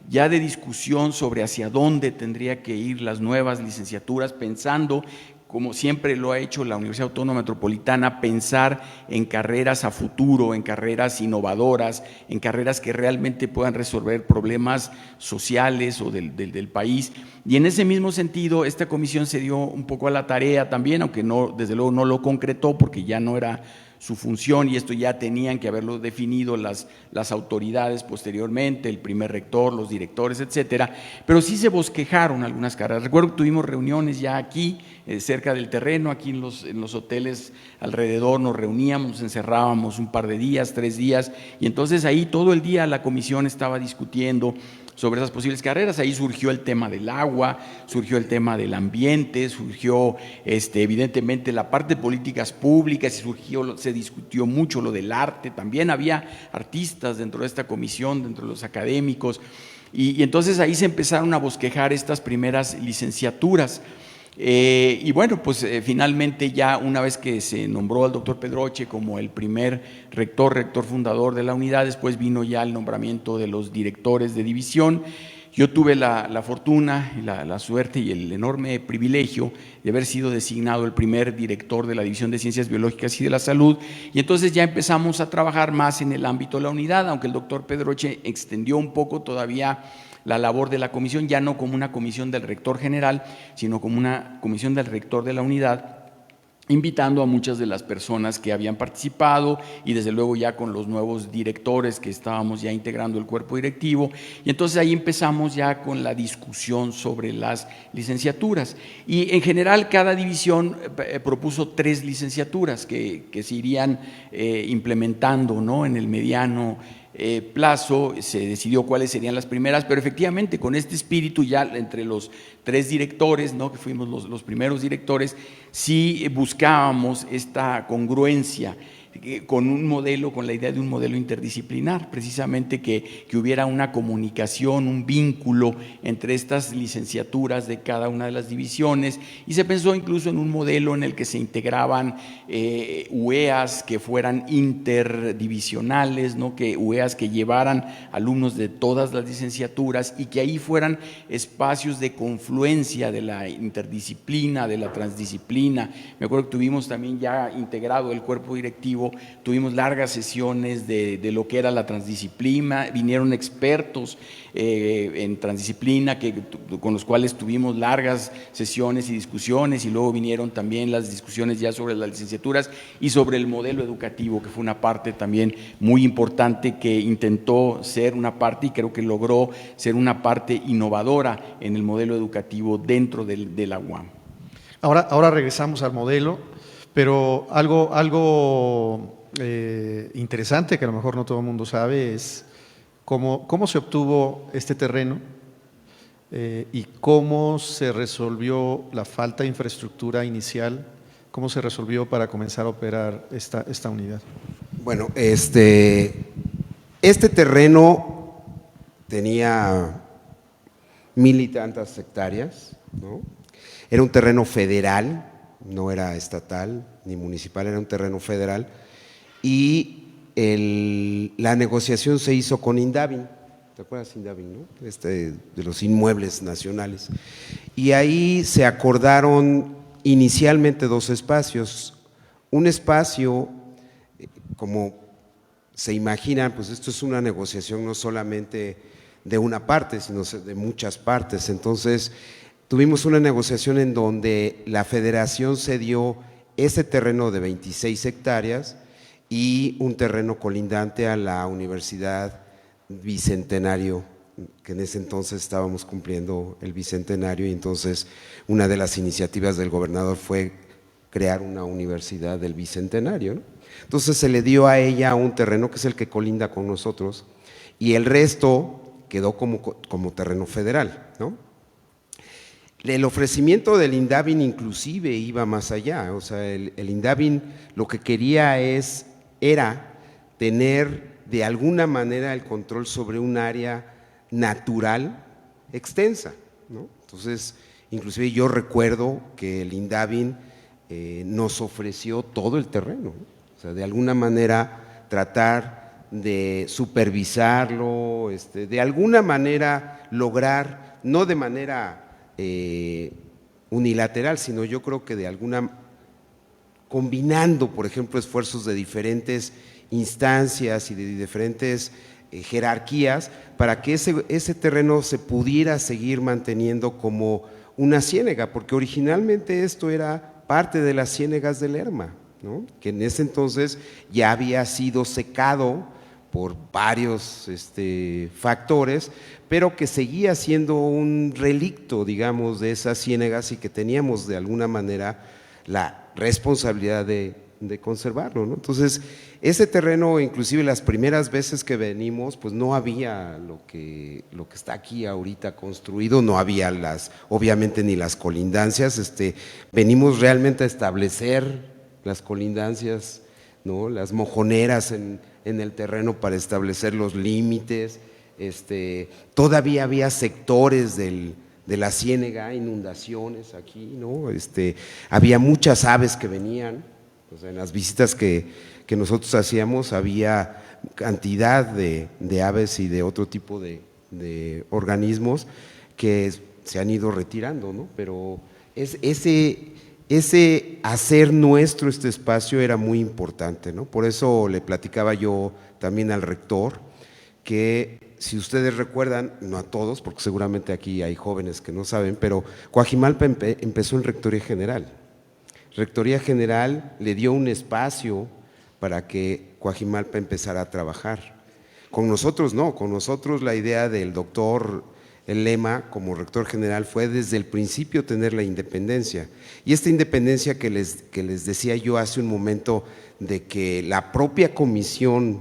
ya de discusión sobre hacia dónde tendría que ir las nuevas licenciaturas, pensando, como siempre lo ha hecho la Universidad Autónoma Metropolitana, pensar en carreras a futuro, en carreras innovadoras, en carreras que realmente puedan resolver problemas sociales o del país. Y en ese mismo sentido, esta comisión se dio un poco a la tarea también, aunque no, desde luego no lo concretó porque ya no era su función y esto ya tenían que haberlo definido las autoridades posteriormente, el primer rector, los directores, etcétera, pero sí se bosquejaron algunas carreras. Recuerdo que tuvimos reuniones ya aquí, cerca del terreno, aquí en los hoteles alrededor, nos reuníamos, nos encerrábamos un par de días, 3 días, y entonces ahí todo el día la comisión estaba discutiendo sobre esas posibles carreras. Ahí surgió el tema del agua, surgió el tema del ambiente, surgió evidentemente la parte de políticas públicas, y se discutió mucho lo del arte. También había artistas dentro de esta comisión, dentro de los académicos, y entonces ahí se empezaron a bosquejar estas primeras licenciaturas. Y bueno, pues finalmente ya una vez que se nombró al doctor Pedroche como el primer rector fundador de la unidad, después vino ya el nombramiento de los directores de división, Yo tuve la fortuna y la suerte y el enorme privilegio de haber sido designado el primer director de la División de Ciencias Biológicas y de la Salud, y entonces ya empezamos a trabajar más en el ámbito de la unidad, aunque el doctor Pedroche extendió un poco todavía la labor de la comisión, ya no como una comisión del rector general, sino como una comisión del rector de la unidad, invitando a muchas de las personas que habían participado y desde luego ya con los nuevos directores que estábamos ya integrando el cuerpo directivo, y entonces ahí empezamos ya con la discusión sobre las licenciaturas, y en general cada división propuso 3 licenciaturas que se irían implementando, ¿no?, en el mediano plazo. Se decidió cuáles serían las primeras, pero efectivamente con este espíritu ya entre los 3 directores, ¿no?, que fuimos los primeros directores, sí buscábamos esta congruencia con un modelo, con la idea de un modelo interdisciplinar, precisamente que hubiera una comunicación, un vínculo entre estas licenciaturas de cada una de las divisiones, y se pensó incluso en un modelo en el que se integraban UEAs que fueran interdivisionales, ¿no?, que UEAs que llevaran alumnos de todas las licenciaturas y que ahí fueran espacios de confluencia de la interdisciplina, de la transdisciplina. Me acuerdo que tuvimos también ya integrado el cuerpo directivo, tuvimos largas sesiones de lo que era la transdisciplina, vinieron expertos en transdisciplina con los cuales tuvimos largas sesiones y discusiones, y luego vinieron también las discusiones ya sobre las licenciaturas y sobre el modelo educativo, que fue una parte también muy importante que intentó ser una parte, y creo que logró ser una parte innovadora en el modelo educativo dentro de la UAM. Ahora regresamos al modelo, pero algo interesante que a lo mejor no todo el mundo sabe es cómo se obtuvo este terreno y cómo se resolvió la falta de infraestructura inicial, cómo se resolvió para comenzar a operar esta unidad. Bueno, este terreno tenía 1000 y tantas hectáreas, ¿no? Era un terreno federal, no era estatal ni municipal, era un terreno federal, y la negociación se hizo con Indavin. ¿Te acuerdas Indavin, no? De los inmuebles nacionales. Y ahí se acordaron inicialmente 2 espacios. Un espacio, como se imaginan, pues esto es una negociación no solamente de una parte, sino de muchas partes. Entonces, tuvimos una negociación en donde la federación cedió ese terreno de 26 hectáreas y un terreno colindante a la Universidad Bicentenario, que en ese entonces estábamos cumpliendo el Bicentenario, y entonces una de las iniciativas del gobernador fue crear una universidad del Bicentenario, ¿no? Entonces se le dio a ella un terreno que es el que colinda con nosotros, y el resto quedó como terreno federal, ¿no? El ofrecimiento del Indavin inclusive iba más allá, o sea, el Indavin lo que quería era tener de alguna manera el control sobre un área natural extensa, ¿no? Entonces, inclusive yo recuerdo que el Indavin nos ofreció todo el terreno, ¿no? O sea, de alguna manera tratar de supervisarlo, de alguna manera lograr, no de manera unilateral, sino yo creo que combinando, por ejemplo, esfuerzos de diferentes instancias y de diferentes jerarquías, para que ese terreno se pudiera seguir manteniendo como una ciénega, porque originalmente esto era parte de las ciénegas de Lerma, ¿no?, que en ese entonces ya había sido secado por varios factores, pero que seguía siendo un relicto, digamos, de esas ciénegas, y que teníamos de alguna manera la responsabilidad de conservarlo, ¿no? Entonces, ese terreno, inclusive las primeras veces que venimos, pues no había lo que está aquí ahorita construido, no había obviamente ni las colindancias, venimos realmente a establecer las colindancias, ¿no?, las mojoneras en el terreno para establecer los límites. Todavía había sectores de la ciénega, inundaciones aquí, ¿no? Había muchas aves que venían, o sea, en las visitas que nosotros hacíamos había cantidad de aves y de otro tipo de de organismos que se han ido retirando, ¿no? Pero ese hacer nuestro este espacio era muy importante, ¿no? Por eso le platicaba yo también al rector que, si ustedes recuerdan, no a todos, porque seguramente aquí hay jóvenes que no saben, pero Coajimalpa empezó en Rectoría General. Rectoría General le dio un espacio para que Coajimalpa empezara a trabajar. Con nosotros no, con nosotros la idea del doctor, el lema como rector general fue desde el principio tener la independencia. Y esta independencia que les decía yo hace un momento, de que la propia comisión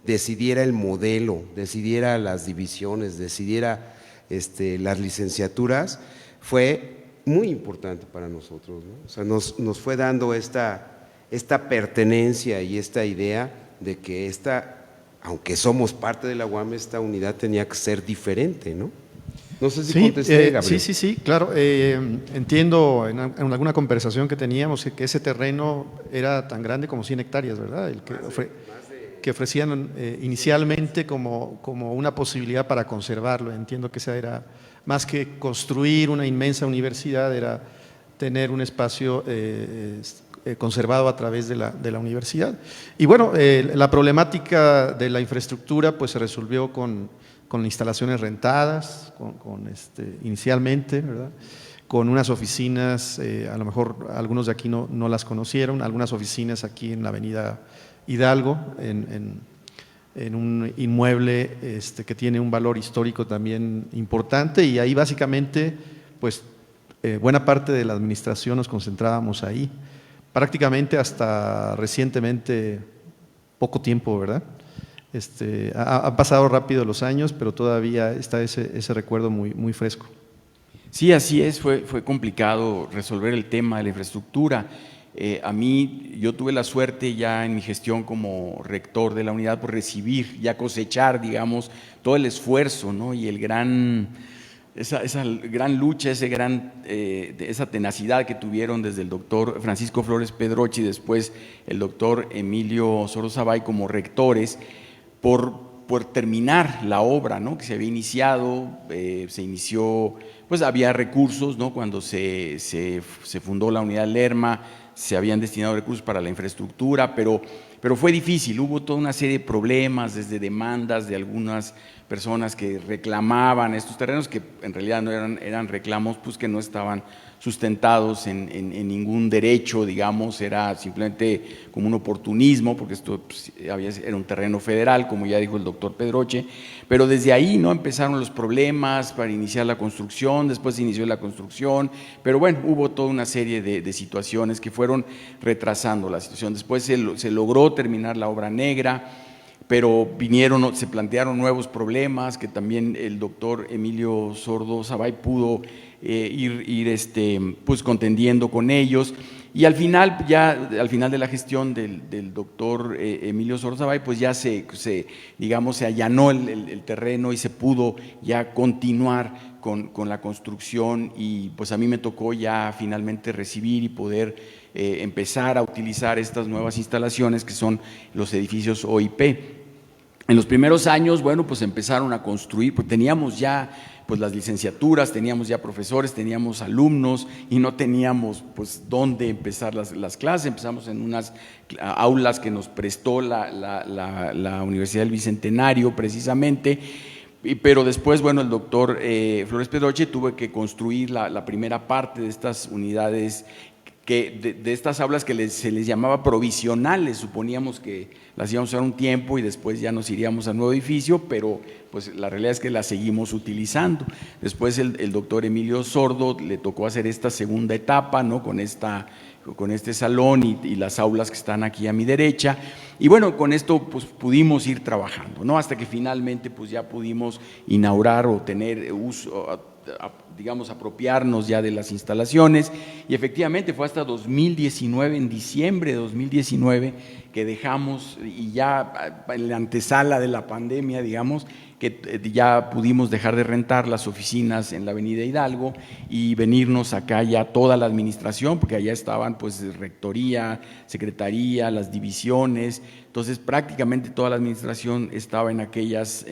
decidiera el modelo, decidiera las divisiones, decidiera las licenciaturas, fue muy importante para nosotros, ¿no? O sea, nos fue dando esta pertenencia y esta idea de que aunque somos parte de la UAM, esta unidad tenía que ser diferente, ¿no? No sé si contesté, Gabriel. Sí, claro. Entiendo en alguna conversación que teníamos que ese terreno era tan grande como 100 hectáreas, ¿verdad? El que ofrecían inicialmente como una posibilidad para conservarlo. Entiendo que esa era, más que construir una inmensa universidad, era tener un espacio conservado a través de la universidad. Y bueno, la problemática de la infraestructura pues se resolvió con instalaciones rentadas, inicialmente, ¿verdad? Con unas oficinas, a lo mejor algunos de aquí no las conocieron, algunas oficinas aquí en la avenida Hidalgo, en un inmueble que tiene un valor histórico también importante, y ahí básicamente pues buena parte de la administración nos concentrábamos ahí, prácticamente hasta recientemente, poco tiempo, ¿verdad? Han pasado rápido los años, pero todavía está ese recuerdo muy fresco. Sí, así es, fue complicado resolver el tema de la infraestructura. Yo tuve la suerte ya en mi gestión como rector de la unidad por recibir, ya cosechar, digamos, todo el esfuerzo, ¿no? Y esa gran lucha, esa tenacidad que tuvieron desde el doctor Francisco Flores Pedroche y después el doctor Emilio Sordo-Zabay como rectores por terminar la obra, ¿no? Que se había iniciado, se inició, pues había recursos, ¿no? Cuando se fundó la unidad Lerma, se habían destinado recursos para la infraestructura, pero fue difícil, hubo toda una serie de problemas, desde demandas de algunas personas que reclamaban estos terrenos, que en realidad no eran reclamos pues que no estaban sustentados en ningún derecho, digamos, era simplemente como un oportunismo, porque esto pues, era un terreno federal, como ya dijo el doctor Pedroche, pero desde ahí no empezaron los problemas para iniciar la construcción, después se inició la construcción, pero bueno, hubo toda una serie de situaciones que fueron retrasando la situación. Después se logró terminar la obra negra, pero se plantearon nuevos problemas que también el doctor Emilio Sordo-Zabay pudo ir pues contendiendo con ellos, y al final de la gestión del doctor Emilio Sordo-Zabay pues ya se allanó el terreno y se pudo ya continuar con la construcción, y pues a mí me tocó ya finalmente recibir y poder empezar a utilizar estas nuevas instalaciones que son los edificios OIP. En los primeros años, bueno, pues empezaron a construir, pues teníamos ya pues las licenciaturas, teníamos ya profesores, teníamos alumnos y no teníamos pues dónde empezar las clases. Empezamos en unas aulas que nos prestó la Universidad del Bicentenario precisamente, pero después, bueno, el doctor Flores Pedroche tuvo que construir la primera parte de estas unidades, de estas aulas que se les llamaba provisionales. Suponíamos que las íbamos a usar un tiempo y después ya nos iríamos al nuevo edificio, pero pues la realidad es que las seguimos utilizando. Después el doctor Emilio Sordo le tocó hacer esta segunda etapa, ¿no? con este salón y las aulas que están aquí a mi derecha, y bueno, con esto pues pudimos ir trabajando, ¿no? Hasta que finalmente pues ya pudimos inaugurar o tener uso, digamos, apropiarnos ya de las instalaciones, y efectivamente fue hasta 2019, en diciembre de 2019, que dejamos y ya en la antesala de la pandemia, digamos, que ya pudimos dejar de rentar las oficinas en la Avenida Hidalgo y venirnos acá ya toda la administración, porque allá estaban pues rectoría, secretaría, las divisiones, entonces prácticamente toda la administración estaba en aquellas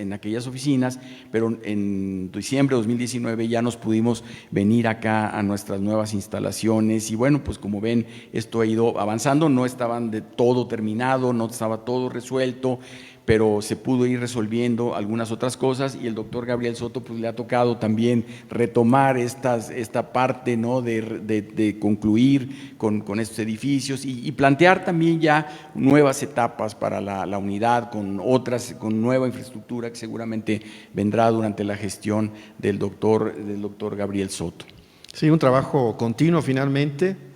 oficinas, pero en diciembre de 2019 ya nos pudimos venir acá a nuestras nuevas instalaciones y bueno, pues como ven, esto ha ido avanzando, no estaban de todo terminado, no estaba todo resuelto, pero se pudo ir resolviendo algunas otras cosas y el doctor Gabriel Soto pues le ha tocado también retomar esta parte, ¿no? de concluir con estos edificios y plantear también ya nuevas etapas para la unidad con nueva infraestructura que seguramente vendrá durante la gestión del doctor Gabriel Soto. Sí, un trabajo continuo finalmente.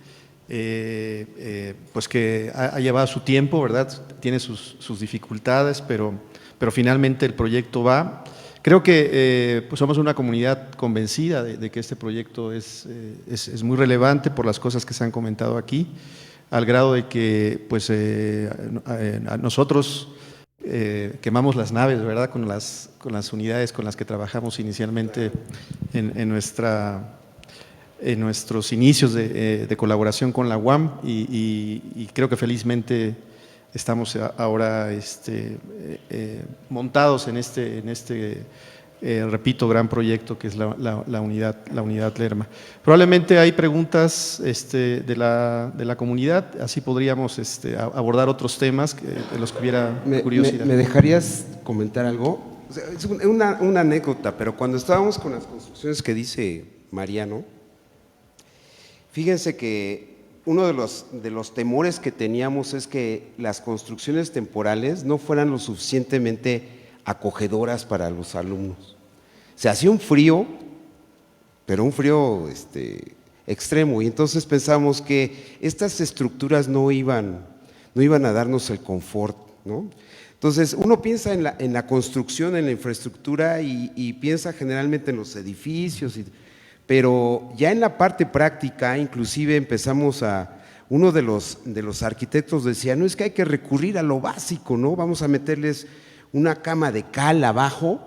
Pues que ha llevado su tiempo, ¿verdad? Tiene sus dificultades, pero finalmente el proyecto va. Creo que pues somos una comunidad convencida de que este proyecto es muy relevante por las cosas que se han comentado aquí, al grado de que pues nosotros quemamos las naves, ¿verdad? Con las unidades con las que trabajamos inicialmente en nuestros inicios de colaboración con la UAM y creo que felizmente estamos ahora montados en este repito, gran proyecto que es la unidad Lerma. Probablemente hay preguntas de la comunidad, así podríamos abordar otros temas de los que hubiera curiosidad. ¿Me dejarías comentar algo? O sea, es una anécdota, pero cuando estábamos con las construcciones que dice Mariano, fíjense que uno de los temores que teníamos es que las construcciones temporales no fueran lo suficientemente acogedoras para los alumnos. Se hacía un frío, pero un frío extremo, y entonces pensamos que estas estructuras no iban a darnos el confort, ¿no? Entonces uno piensa en la construcción, en la infraestructura y piensa generalmente en los edificios pero ya en la parte práctica, inclusive uno de los arquitectos decía, no es que hay que recurrir a lo básico, ¿no? Vamos a meterles una cama de cal abajo,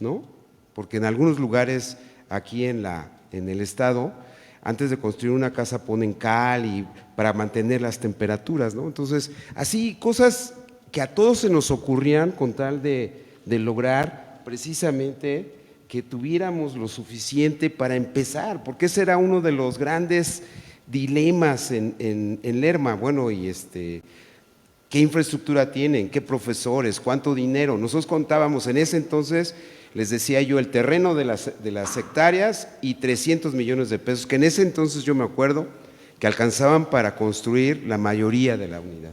¿no? Porque en algunos lugares aquí en el estado, antes de construir una casa ponen cal y para mantener las temperaturas, ¿no? Entonces, así cosas que a todos se nos ocurrían con tal de lograr precisamente que tuviéramos lo suficiente para empezar, porque ese era uno de los grandes dilemas en Lerma. Bueno, y ¿qué infraestructura tienen? ¿Qué profesores? ¿Cuánto dinero? Nosotros contábamos en ese entonces, les decía yo, el terreno de las hectáreas y 300 millones de pesos, que en ese entonces yo me acuerdo que alcanzaban para construir la mayoría de la unidad,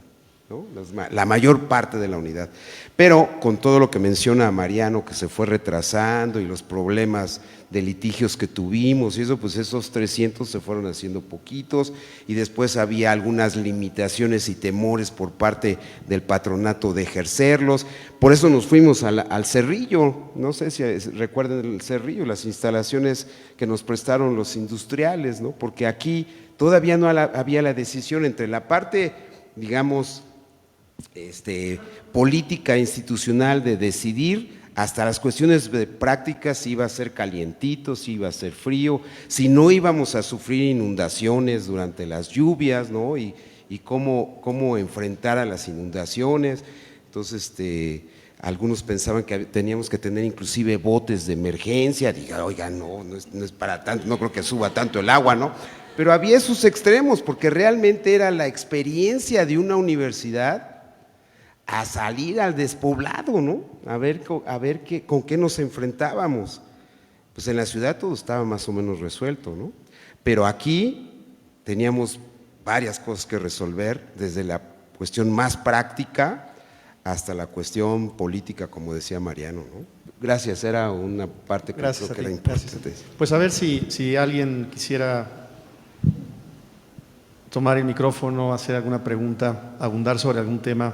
¿no? La mayor parte de la unidad, pero con todo lo que menciona Mariano, que se fue retrasando y los problemas de litigios que tuvimos y eso, pues esos 300 se fueron haciendo poquitos y después había algunas limitaciones y temores por parte del patronato de ejercerlos, por eso nos fuimos al Cerrillo, no sé si recuerden el Cerrillo, las instalaciones que nos prestaron los industriales, ¿no? Porque aquí todavía no había la decisión entre la parte, digamos, política institucional de decidir hasta las cuestiones de prácticas, si iba a ser calientito, si iba a ser frío, si no íbamos a sufrir inundaciones durante las lluvias, ¿no? Y cómo enfrentar a las inundaciones. Entonces, algunos pensaban que teníamos que tener inclusive botes de emergencia, diga, oiga, no es para tanto, no creo que suba tanto el agua, ¿no? Pero había esos extremos, porque realmente era la experiencia de una universidad a salir al despoblado, ¿no? A ver con qué nos enfrentábamos. Pues en la ciudad todo estaba más o menos resuelto, ¿no? Pero aquí teníamos varias cosas que resolver, desde la cuestión más práctica hasta la cuestión política, como decía Mariano, ¿no? Gracias, era una parte que Gracias creo que era gracias. importante. Pues a ver si alguien quisiera tomar el micrófono, hacer alguna pregunta, abundar sobre algún tema.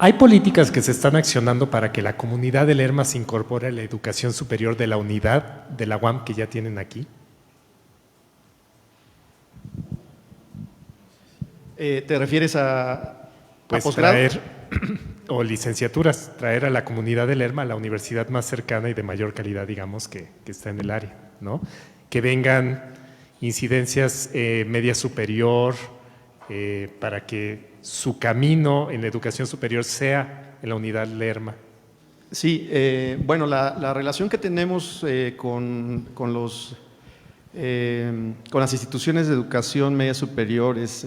¿Hay políticas que se están accionando para que la comunidad de Lerma se incorpore a la educación superior de la unidad de la UAM que ya tienen aquí? ¿Te refieres a Pues posgrado? traer, o licenciaturas, traer a la comunidad de Lerma a la universidad más cercana y de mayor calidad, digamos, que está en el área, ¿no? Que vengan incidencias media superior, para que su camino en la educación superior sea en la unidad Lerma. Sí, bueno, la relación que tenemos con las instituciones de educación media superior es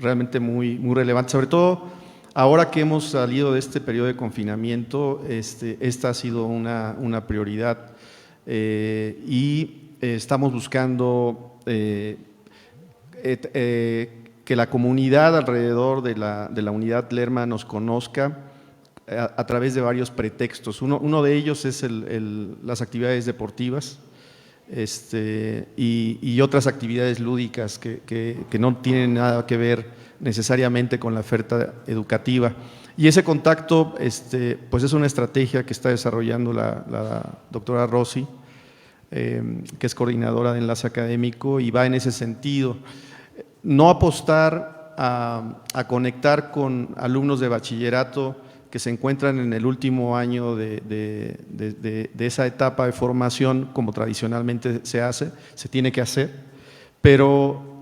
realmente muy relevante, sobre todo ahora que hemos salido de este periodo de confinamiento. Esta ha sido una prioridad y estamos buscando que la comunidad alrededor de la unidad Lerma nos conozca a través de varios pretextos. Uno de ellos es las actividades deportivas y otras actividades lúdicas que no tienen nada que ver necesariamente con la oferta educativa. Y ese contacto pues es una estrategia que está desarrollando la doctora Rossi, que es coordinadora de enlace académico, y va en ese sentido. No apostar a conectar con alumnos de bachillerato que se encuentran en el último año de esa etapa de formación, como tradicionalmente se tiene que hacer, pero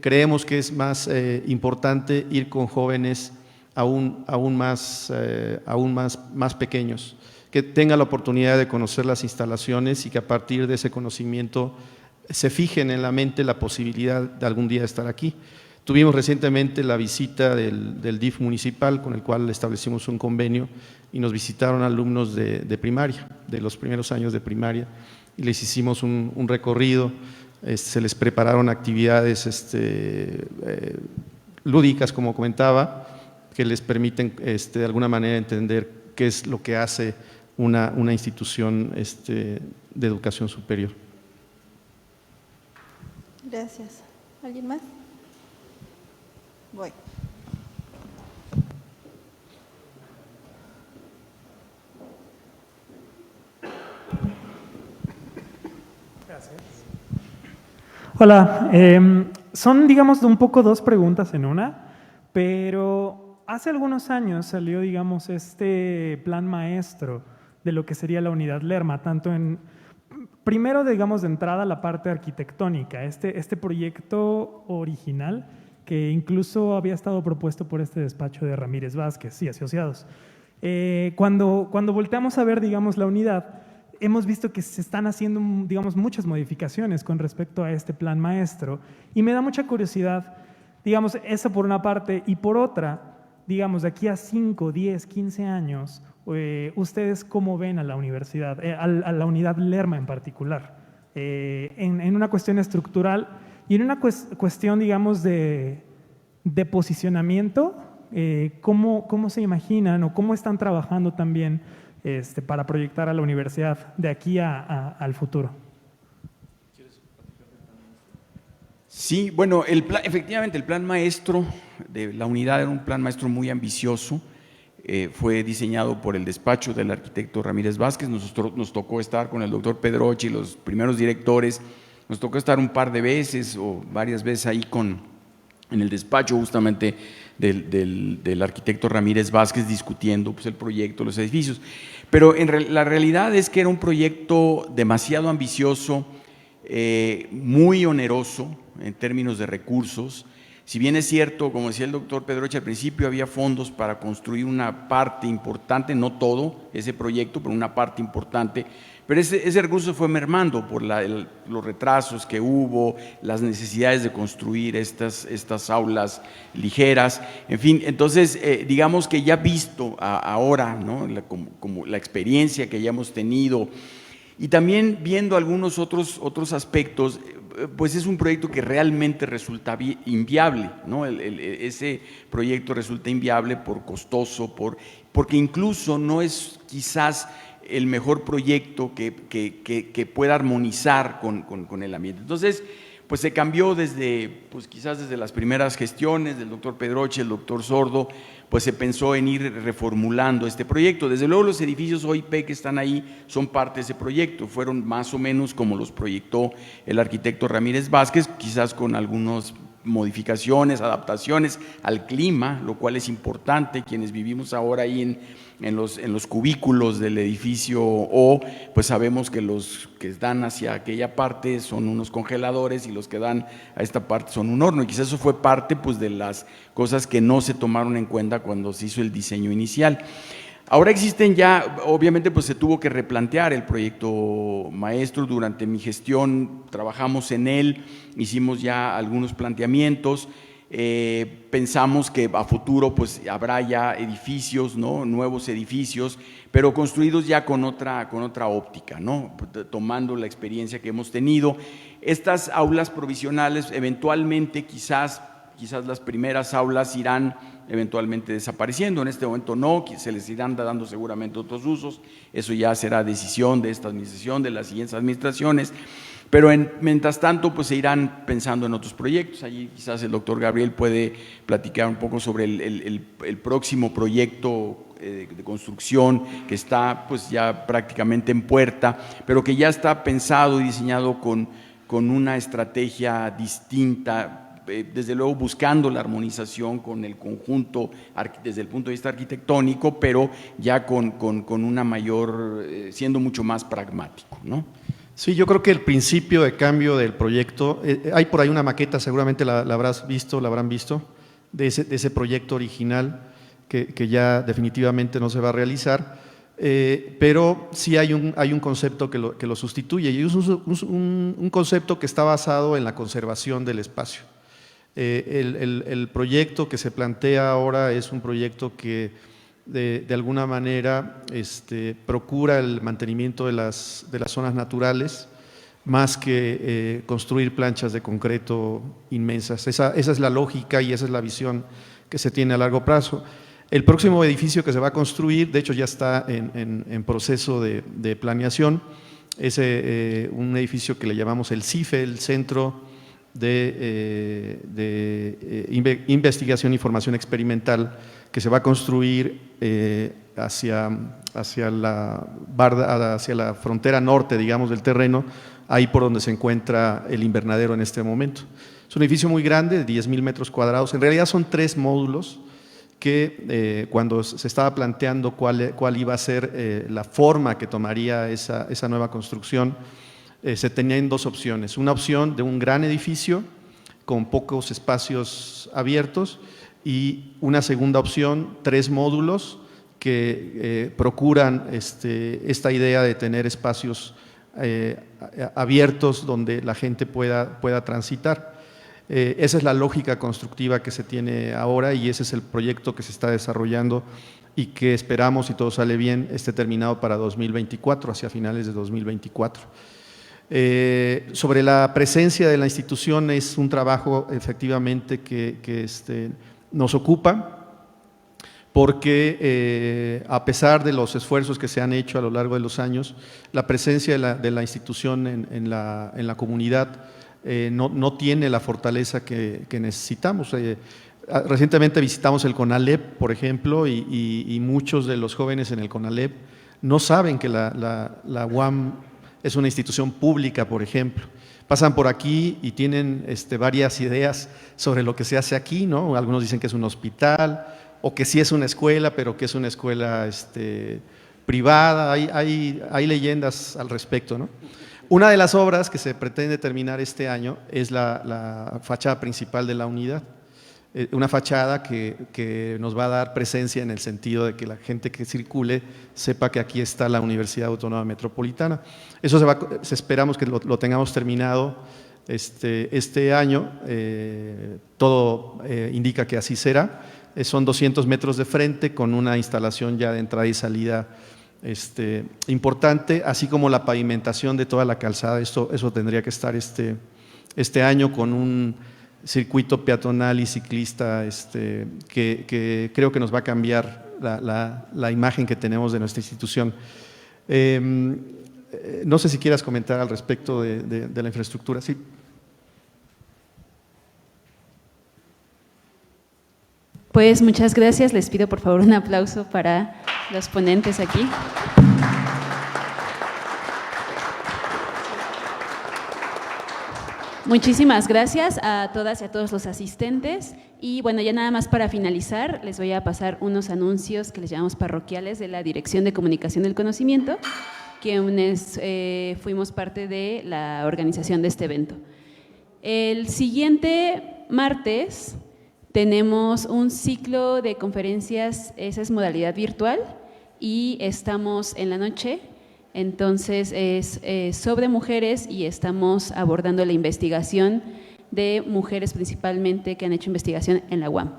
creemos que es más importante ir con jóvenes aún más pequeños, que tengan la oportunidad de conocer las instalaciones y que a partir de ese conocimiento se fijen en la mente la posibilidad de algún día estar aquí. Tuvimos recientemente la visita del DIF municipal, con el cual establecimos un convenio, y nos visitaron alumnos de primaria, de los primeros años de primaria, y les hicimos un recorrido. Se les prepararon actividades lúdicas, como comentaba, que les permiten de alguna manera entender qué es lo que hace una institución de educación superior. Gracias. ¿Alguien más? Voy. Hola, son digamos un poco dos preguntas en una, pero hace algunos años salió digamos este plan maestro de lo que sería la unidad Lerma, tanto en, primero digamos de entrada la parte arquitectónica, este proyecto original que incluso había estado propuesto por este despacho de Ramírez Vázquez y asociados. Cuando volteamos a ver digamos la unidad, hemos visto que se están haciendo, digamos, muchas modificaciones con respecto a este plan maestro, y me da mucha curiosidad, digamos, eso por una parte, y por otra, digamos, de aquí a 5, 10, 15 años, ¿ustedes cómo ven a la universidad, a la unidad Lerma en particular? En una cuestión estructural y en una cuestión, digamos, de posicionamiento, ¿cómo se imaginan o cómo están trabajando también para proyectar a la universidad de aquí al futuro? Sí, bueno, efectivamente el plan maestro de la unidad era un plan maestro muy ambicioso. Fue diseñado por el despacho del arquitecto Ramírez Vázquez. Nos tocó estar con el doctor Pedroche y los primeros directores. Nos tocó estar un par de veces o varias veces ahí en el despacho justamente del arquitecto Ramírez Vázquez, discutiendo pues, el proyecto, los edificios. Pero la realidad es que era un proyecto demasiado ambicioso, muy oneroso en términos de recursos. Si bien es cierto, como decía el doctor Pedroche al principio, había fondos para construir una parte importante, no todo ese proyecto, pero una parte importante, pero ese recurso fue mermando por los retrasos que hubo, las necesidades de construir estas aulas ligeras, en fin. Entonces, digamos que ya visto ahora, ¿no? como la experiencia que ya hemos tenido, y también viendo algunos otros aspectos, pues es un proyecto que realmente resulta inviable, ¿no? Ese proyecto resulta inviable por costoso, porque incluso no es quizás el mejor proyecto que pueda armonizar con el ambiente. Entonces, pues se cambió desde, pues quizás desde las primeras gestiones del doctor Pedroche, el doctor Sordo, pues se pensó en ir reformulando este proyecto. Desde luego los edificios OIP que están ahí son parte de ese proyecto, fueron más o menos como los proyectó el arquitecto Ramírez Vázquez, quizás con algunas modificaciones, adaptaciones al clima, lo cual es importante. Quienes vivimos ahora ahí en los cubículos del edificio O, pues sabemos que los que dan hacia aquella parte son unos congeladores y los que dan a esta parte son un horno, y quizás eso fue parte pues de las cosas que no se tomaron en cuenta cuando se hizo el diseño inicial. Ahora existen ya, obviamente pues se tuvo que replantear el proyecto maestro. Durante mi gestión trabajamos en él, hicimos ya algunos planteamientos, pensamos que a futuro pues habrá ya edificios, ¿no? Nuevos edificios, pero construidos ya con otra óptica, ¿no? Tomando la experiencia que hemos tenido. Estas aulas provisionales eventualmente quizás las primeras aulas irán eventualmente desapareciendo, en este momento no, se les irán dando seguramente otros usos, eso ya será decisión de esta administración, de las siguientes administraciones, pero mientras tanto pues se irán pensando en otros proyectos. Allí quizás el doctor Gabriel puede platicar un poco sobre el próximo proyecto de construcción que está pues ya prácticamente en puerta, pero que ya está pensado y diseñado con una estrategia distinta, desde luego buscando la armonización con el conjunto desde el punto de vista arquitectónico, pero ya con una mayor, siendo mucho más pragmático, ¿no? Sí, yo creo que el principio de cambio del proyecto, hay por ahí una maqueta, seguramente la habrán visto, de ese proyecto original que ya definitivamente no se va a realizar, pero sí hay un concepto que lo sustituye, y es un concepto que está basado en la conservación del espacio. El proyecto que se plantea ahora es un proyecto que de alguna manera procura el mantenimiento de las zonas naturales, más que construir planchas de concreto inmensas. Esa es la lógica y esa es la visión que se tiene a largo plazo. El próximo edificio que se va a construir, de hecho ya está en proceso de planeación, es un edificio que le llamamos el CIFE, el Centro de Investigación y Formación Experimental, que se va a construir hacia la frontera norte, digamos, del terreno, ahí por donde se encuentra el invernadero en este momento. Es un edificio muy grande, de 10,000 metros cuadrados. En realidad son 3 módulos que cuando se estaba planteando cuál iba a ser la forma que tomaría esa nueva construcción, se tenían 2 opciones. Una opción de un gran edificio con pocos espacios abiertos, y una segunda opción, 3 módulos que procuran esta idea de tener espacios abiertos donde la gente pueda transitar. Esa es la lógica constructiva que se tiene ahora, y ese es el proyecto que se está desarrollando y que esperamos, si todo sale bien, esté terminado para 2024, hacia finales de 2024. Sobre la presencia de la institución, es un trabajo efectivamente que nos ocupa, porque a pesar de los esfuerzos que se han hecho a lo largo de los años, la presencia de la institución en la comunidad no tiene la fortaleza que necesitamos. Recientemente visitamos el CONALEP, por ejemplo, y muchos de los jóvenes en el CONALEP no saben que la UAM es una institución pública, por ejemplo. Pasan por aquí y tienen varias ideas sobre lo que se hace aquí, ¿no? Algunos dicen que es un hospital, o que sí es una escuela, pero que es una escuela privada. Hay leyendas al respecto, ¿no? Una de las obras que se pretende terminar este año es la fachada principal de la unidad. Una fachada que nos va a dar presencia en el sentido de que la gente que circule sepa que aquí está la Universidad Autónoma Metropolitana. Eso esperamos que lo tengamos terminado este año, todo indica que así será. Son 200 metros de frente con una instalación ya de entrada y salida importante, así como la pavimentación de toda la calzada. Eso tendría que estar este año con un circuito peatonal y ciclista que creo que nos va a cambiar la imagen que tenemos de nuestra institución. No sé si quieras comentar al respecto de la infraestructura. Sí. Pues muchas gracias. Les pido por favor un aplauso para los ponentes aquí. Muchísimas gracias a todas y a todos los asistentes. Y bueno, ya nada más para finalizar, les voy a pasar unos anuncios que les llamamos parroquiales de la Dirección de Comunicación del Conocimiento, quienes fuimos parte de la organización de este evento. El siguiente martes tenemos un ciclo de conferencias, esa es modalidad virtual, y estamos en la noche. Entonces es sobre mujeres y estamos abordando la investigación de mujeres principalmente que han hecho investigación en la UAM.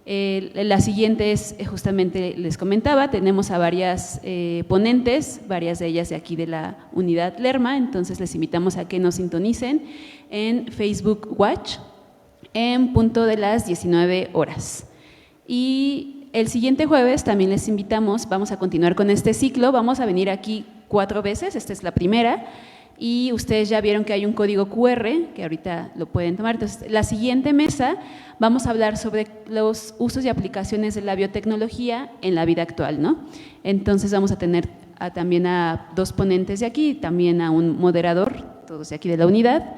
La siguiente es, justamente les comentaba, tenemos a varias ponentes, varias de ellas de aquí de la unidad Lerma, entonces les invitamos a que nos sintonicen en Facebook Watch en punto de las 19 horas. Y el siguiente jueves también les invitamos, vamos a continuar con este ciclo, vamos a venir aquí 4 veces, esta es la primera, y ustedes ya vieron que hay un código QR, que ahorita lo pueden tomar. Entonces, la siguiente mesa vamos a hablar sobre los usos y aplicaciones de la biotecnología en la vida actual, ¿no? Entonces, vamos a tener también a 2 ponentes de aquí, también a un moderador, todos de aquí de la unidad.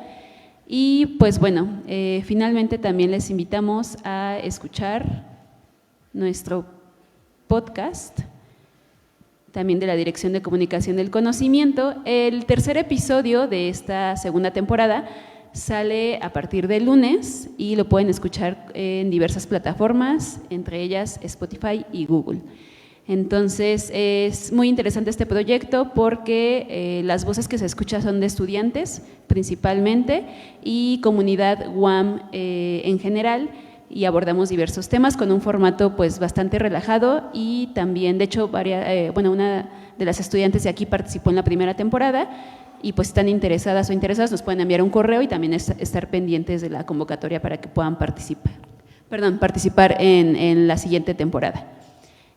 Y pues bueno, finalmente también les invitamos a escuchar nuestro podcast, también de la Dirección de Comunicación del Conocimiento. El tercer episodio de esta segunda temporada sale a partir del lunes y lo pueden escuchar en diversas plataformas, entre ellas Spotify y Google. Entonces, es muy interesante este proyecto porque las voces que se escuchan son de estudiantes principalmente y comunidad UAM en general, y abordamos diversos temas con un formato pues bastante relajado y también, de hecho, una de las estudiantes de aquí participó en la primera temporada y pues están interesadas o interesados nos pueden enviar un correo y también estar pendientes de la convocatoria para que puedan participar en la siguiente temporada.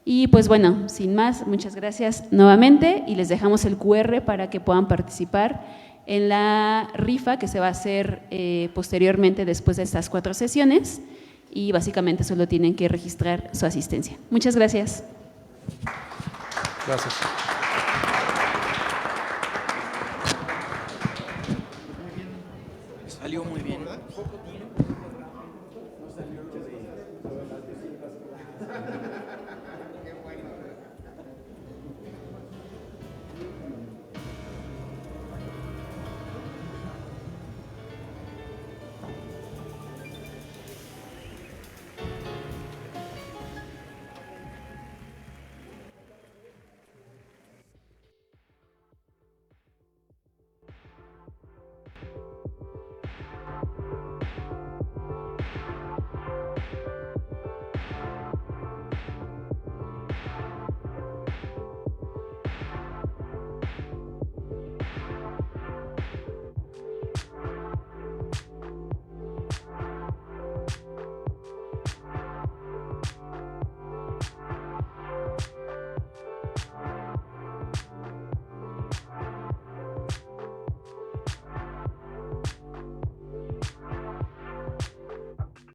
Y pues bueno, sin más, muchas gracias nuevamente y les dejamos el QR para que puedan participar en la rifa que se va a hacer posteriormente después de estas 4 sesiones. Y básicamente solo tienen que registrar su asistencia. Muchas gracias. Gracias. Salió muy bien. ¿Poco tiempo? No salió de